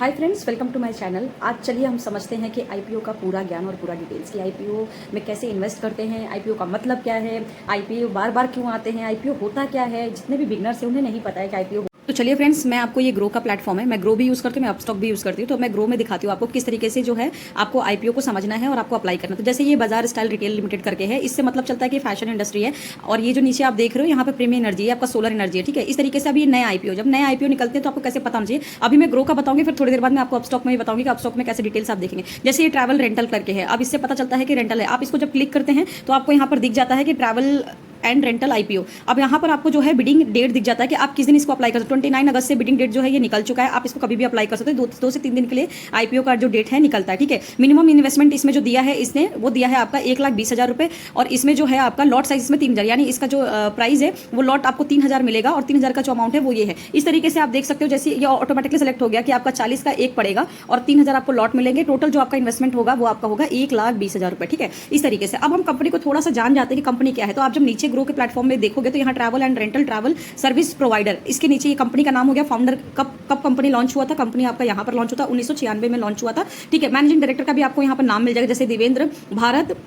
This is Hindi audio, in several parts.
Hi friends, welcome to my channel. आज चलिए हम समझते हैं कि आईपीओ का पूरा ज्ञान और पूरा डिटेल्स कि आईपीओ में कैसे इन्वेस्ट करते हैं, आईपीओ का मतलब क्या है, आईपीओ बार बार क्यों आते हैं, आईपीओ होता क्या है। जितने भी बिगनर्स हैं उन्हें नहीं पता है कि आईपीओ। तो चलिए फ्रेंड्स, मैं आपको ये ग्रो का प्लेटफॉर्म है, मैं ग्रो भी यूज़ करती हूँ, मैं अपस्टॉक भी यूज़ करती हूँ। तो मैं ग्रो में दिखाती हूँ आपको किस तरीके से जो है आपको आईपीओ को समझना है और आपको अप्लाई करना है। तो जैसे ये बाजार स्टाइल रिटेल लिमिटेड करके है, इससे मतलब चलता है कि फैशन इंडस्ट्री है। और ये जो नीचे आप देख रहे हो यहाँ पे प्रीमियम एनर्जी है, आपका सोलर एनर्जी है, ठीक है। इस तरीके से अभी नए आईपीओ, जब नए आईपीओ निकलते हैं तो आपको कैसे पता होना चाहिए। अभी मैं ग्रो का बताऊंगी, फिर थोड़ी देर बाद मैं आपको अपस्टॉक में भी बताऊंगी कि अपस्टॉक में कैसे डिटेल्स आप देखेंगे। जैसे ये ट्रैवल रेंटल करके है, अब इससे पता चलता है कि रेंटल है। आप इसको जब क्लिक करते हैं तो आपको यहाँ पर दिख जाता है कि ट्रैवल एंड रेंटल आईपीओ। अब यहाँ पर आपको जो है बिडिंग डेट दिख जाता है कि आप किस दिन इसको अप्लाई कर सकते हो। 29 अगस्त से बिडिंग डेट जो है ये निकल चुका है, आप इसको कभी भी अप्लाई कर सकते हो। दो से 3 दिन के लिए आईपीओ का जो डेट है निकलता है, ठीक है। मिनिमम इन्वेस्टमेंट इसमें जो दिया है इसने वो दिया है आपका 1,20,000 रुपये। और इसमें जो है आपका लॉट साइज इसमें 3,000, यानी इसका जो प्राइस है वो लॉट आपको 3,000 मिलेगा और 3,000 का जो अमाउंट है वो ये है। इस तरीके से आप देख सकते हो, जैसे ये ऑटोमेटिकली सेलेक्ट हो गया कि आपका 40 का एक पड़ेगा और 3,000 आपको लॉट मिलेंगे। टोटल जो आपका इन्वेस्टमेंट होगा वो आपका होगा 1,20,000 रुपये, ठीक है। इस तरीके से अब हम कंपनी को थोड़ा सा जान जाते हैं कि कंपनी क्या है। तो आप जब नीचे ग्रो के प्लेटफॉर्म में देखोगे तो यहाँ travel and rental travel service provider, इसके नीचे ये कंपनी का नाम हो गया। फाउंडर कब कंपनी लॉन्च हुआ था, कंपनी आपका यहाँ पर लॉन्च हुआ था 1996 में लॉन्च हुआ था, ठीक है। मैनेजिंग डायरेक्टर का भी आपको यहाँ पर नाम मिल जाएगा, जैसे देवेंद्र भारत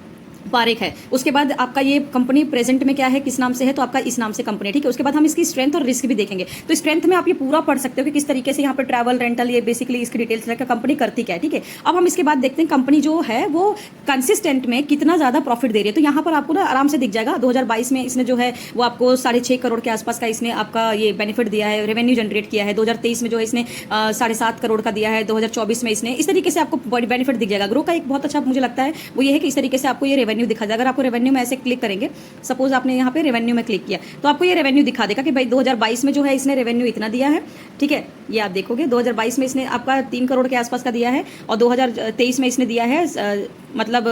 पारेख है। उसके बाद आपका ये कंपनी प्रेजेंट में क्या है, किस नाम से है, तो आपका इस नाम से कंपनी है, ठीक है। उसके बाद हम इसकी स्ट्रेंथ और रिस्क भी देखेंगे। तो स्ट्रेंथ में आप ये पूरा पढ़ सकते हो कि किस तरीके से यहाँ पर ट्रैवल रेंटल ये बेसिकली इसकी डिटेल्स लेकर कंपनी करती क्या है, ठीक है। अब हम इसके बाद देखते हैं कंपनी जो है वो कंसिस्टेंट में कितना ज्यादा प्रॉफिट दे रही है। तो यहाँ पर आपको ना आराम से दिख जाएगा। 2022 में इसने जो है वो आपको 6.5 करोड़ के आसपास का इसने आपका ये बेनिफिट दिया है, रेवेन्यू जनरेट किया है। 2023 में जो है इसने 7.5 करोड़ का दिया है। 2024 में इसने इस तरीके से आपको बेनिफिट दिख जाएगा। ग्रो का एक बहुत अच्छा मुझे लगता है वो ये है कि इस तरीके से आपको ये रेवेन्यू दिखा जाएगा। अगर आपको रेवेन्यू में ऐसे क्लिक करेंगे, सपोज आपने यहाँ पे रेवेन्यू में क्लिक किया तो आपको ये रेवेन्यू दिखा देगा कि भाई 2022 में जो है इसने रेवेन्यू इतना दिया है, ठीक है। ये आप देखोगे 2022 में इसने आपका 3 करोड़ के आसपास का दिया है और 2023 में इसने दिया है मतलब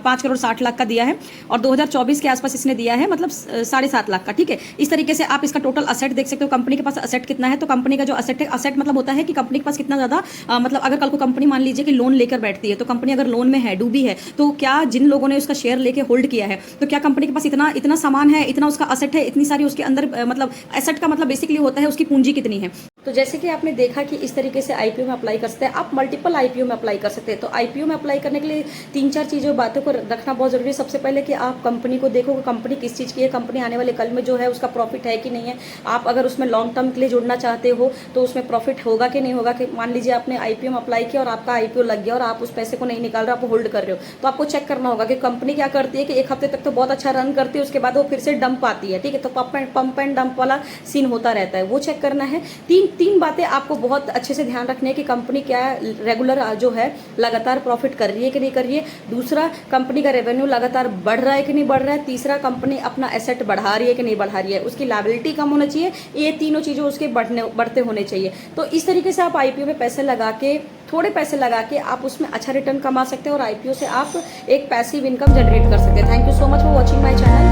5 करोड़ 60 लाख का दिया है और 2024 के आसपास इसने दिया है मतलब 7.5 लाख का, ठीक है। इस तरीके से आप इसका टोटल असेट देख सकते हो, कंपनी के पास असेट कितना है। तो कंपनी का जो असेट है, असेट मतलब होता है कि कंपनी के पास कितना ज़्यादा मतलब अगर कल को कंपनी मान लीजिए कि लोन लेकर बैठती है, तो कंपनी अगर लोन में है, डूबी है, तो क्या जिन लोगों ने उसका शेयर लेके होल्ड किया है, तो क्या कंपनी के पास इतना सामान है, इतना उसका असेट है, इतनी सारी उसके अंदर मतलब एसेट का मतलब बेसिकली होता है उसकी पूंजी कितनी है। तो जैसे कि आपने देखा कि इस तरीके से आईपीओ में अप्लाई कर सकते हैं, आप मल्टीपल आईपीओ में अप्लाई कर सकते हैं। तो आईपीओ में अप्लाई करने के लिए 3-4 चीज़ों बातों को रखना बहुत जरूरी है। सबसे पहले कि आप कंपनी को देखो कि कंपनी किस चीज़ की है, कंपनी आने वाले कल में जो है उसका प्रॉफिट है कि नहीं है। आप अगर उसमें लॉन्ग टर्म के लिए जुड़ना चाहते हो तो उसमें प्रॉफिट होगा कि नहीं होगा। कि मान लीजिए आपने आईपीओ में अप्लाई किया और आपका आईपीओ लग गया और आप उस पैसे को नहीं निकाल रहे, आप होल्ड कर रहे हो, तो आपको चेक करना होगा कि कंपनी क्या करती है कि 1 हफ्ते तक तो बहुत अच्छा रन करती है, उसके बाद वो फिर से डंप आती है, ठीक है। तो पंप एंड डंप वाला सीन होता रहता है, वो चेक करना है। तीन बातें आपको बहुत अच्छे से ध्यान रखने है कि कंपनी क्या रेगुलर जो है लगातार प्रॉफिट कर रही है कि नहीं कर रही है। दूसरा, कंपनी का रेवेन्यू लगातार बढ़ रहा है कि नहीं बढ़ रहा है। तीसरा, कंपनी अपना एसेट बढ़ा रही है कि नहीं बढ़ा रही है, उसकी लायबिलिटी कम होना चाहिए। ये तीनों चीज़ें उसके बढ़ते होने चाहिए। तो इस तरीके से आप आईपीओ में पैसे लगा के, थोड़े पैसे लगा के आप उसमें अच्छा रिटर्न कमा सकते हैं और आईपीओ से आप एक पैसिव इनकम जनरेट कर सकते हैं। Thank you so much for watching my channel.